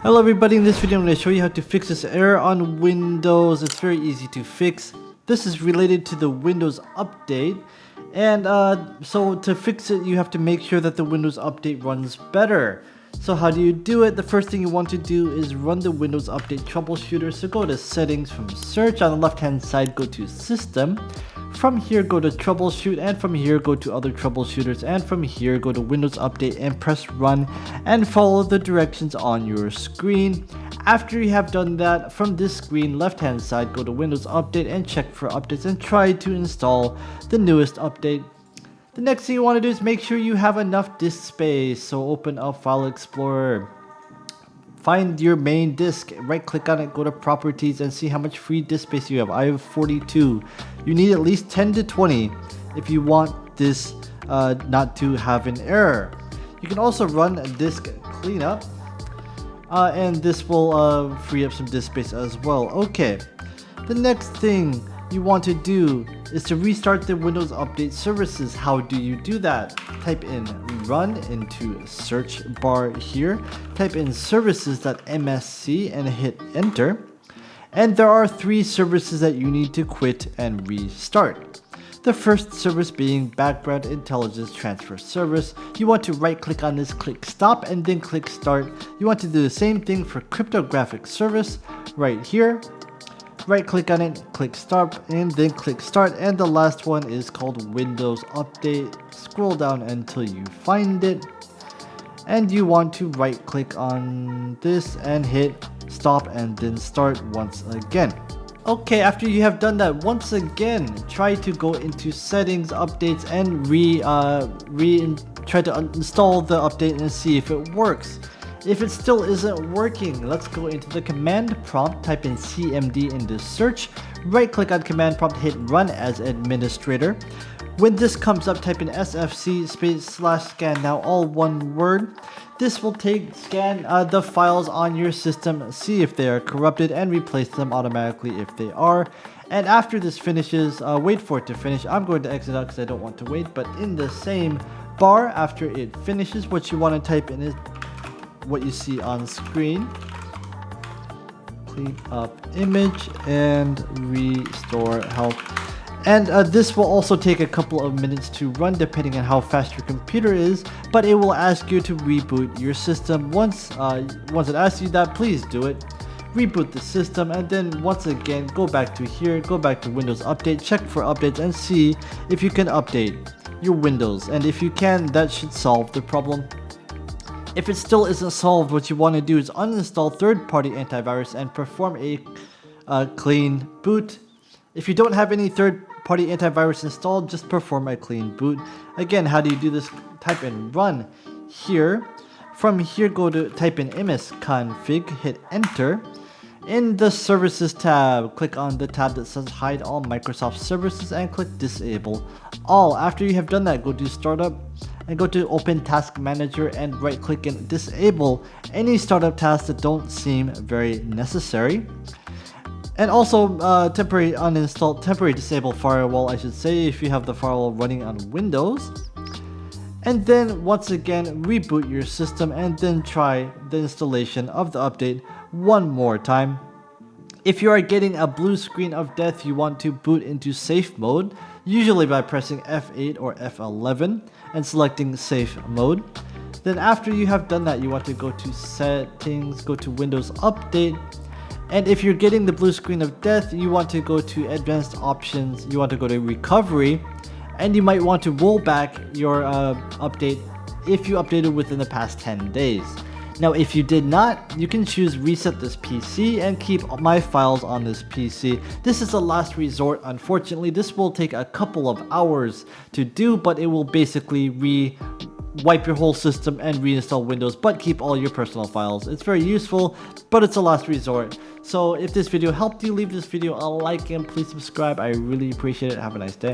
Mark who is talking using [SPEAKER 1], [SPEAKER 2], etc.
[SPEAKER 1] Hello everybody, in this video I'm going to show you how to fix this error on Windows. It's very easy to fix. This is related to the Windows update, and so to fix it you have to make sure that the Windows update runs better. So how do you do it? The first thing you want to do is run the Windows Update Troubleshooter. So go to Settings, from Search, on the left hand side go to System. From here go to Troubleshoot, and from here go to Other Troubleshooters, and from here go to Windows Update and press Run and follow the directions on your screen. After you have done that, from this screen left hand side go to Windows Update and check for updates and try to install the newest update. The next thing you want to do is make sure you have enough disk space. So open up File Explorer, find your main disk, right click on it, go to Properties and see how much free disk space you have. I have 42. You need at least 10 to 20 if you want this not to have an error. You can also run a disk cleanup and this will free up some disk space as well. Okay, the next thing you want to do is to restart the Windows Update services. How do you do that? Type in run into search bar here, type in services.msc and hit enter. And there are 3 services that you need to quit and restart. The first service being Background Intelligence Transfer Service. You want to right click on this, click stop, and then click start. You want to do the same thing for Cryptographic Service right here. Right click on it, click stop, and then click start. And the last one is called Windows Update. Scroll down until you find it, and you want to right click on this and hit stop and then start once again. Okay, after you have done that once again, try to go into settings, updates, and try to install the update and see if it works. If it still isn't working, let's go into the command prompt, type in cmd into search, right click on command prompt, hit run as administrator. When this comes up, type in sfc /scan now, all one word. This will scan the files on your system, see if they are corrupted, and replace them automatically if they are. And after this finishes, wait for it to finish. I'm going to exit out because I don't want to wait, but in the same bar after it finishes, what you want to type in is what you see on screen. Clean up image and restore health. And this will also take a couple of minutes to run depending on how fast your computer is, but it will ask you to reboot your system. Once it asks you that, please do it. Reboot the system, and then once again go back to here, go back to Windows Update, check for updates and see if you can update your Windows, and if you can, that should solve the problem. If it still isn't solved, what you want to do is uninstall third-party antivirus and perform a clean boot. If you don't have any third-party antivirus installed, just perform a clean boot. Again, how do you do this? Type in run here. From here, go to type in msconfig, hit enter. In the services tab, click on the tab that says hide all Microsoft services and click disable all. After you have done that, go to startup and go to Open Task Manager and right click and disable any startup tasks that don't seem very necessary. And also temporary disable firewall, I should say, if you have the firewall running on Windows. And then once again reboot your system and then try the installation of the update one more time. If you are getting a blue screen of death, you want to boot into safe mode, usually by pressing F8 or F11 and selecting safe mode. Then after you have done that, you want to go to settings, go to Windows Update, and if you're getting the blue screen of death, you want to go to advanced options, you want to go to recovery, and you might want to roll back your update if you updated within the past 10 days. Now if you did not, you can choose reset this PC and keep my files on this PC. This is a last resort. Unfortunately, this will take a couple of hours to do, but it will basically wipe your whole system and reinstall Windows, but keep all your personal files. It's very useful, but it's a last resort. So if this video helped you, leave this video a like and please subscribe. I really appreciate it. Have a nice day.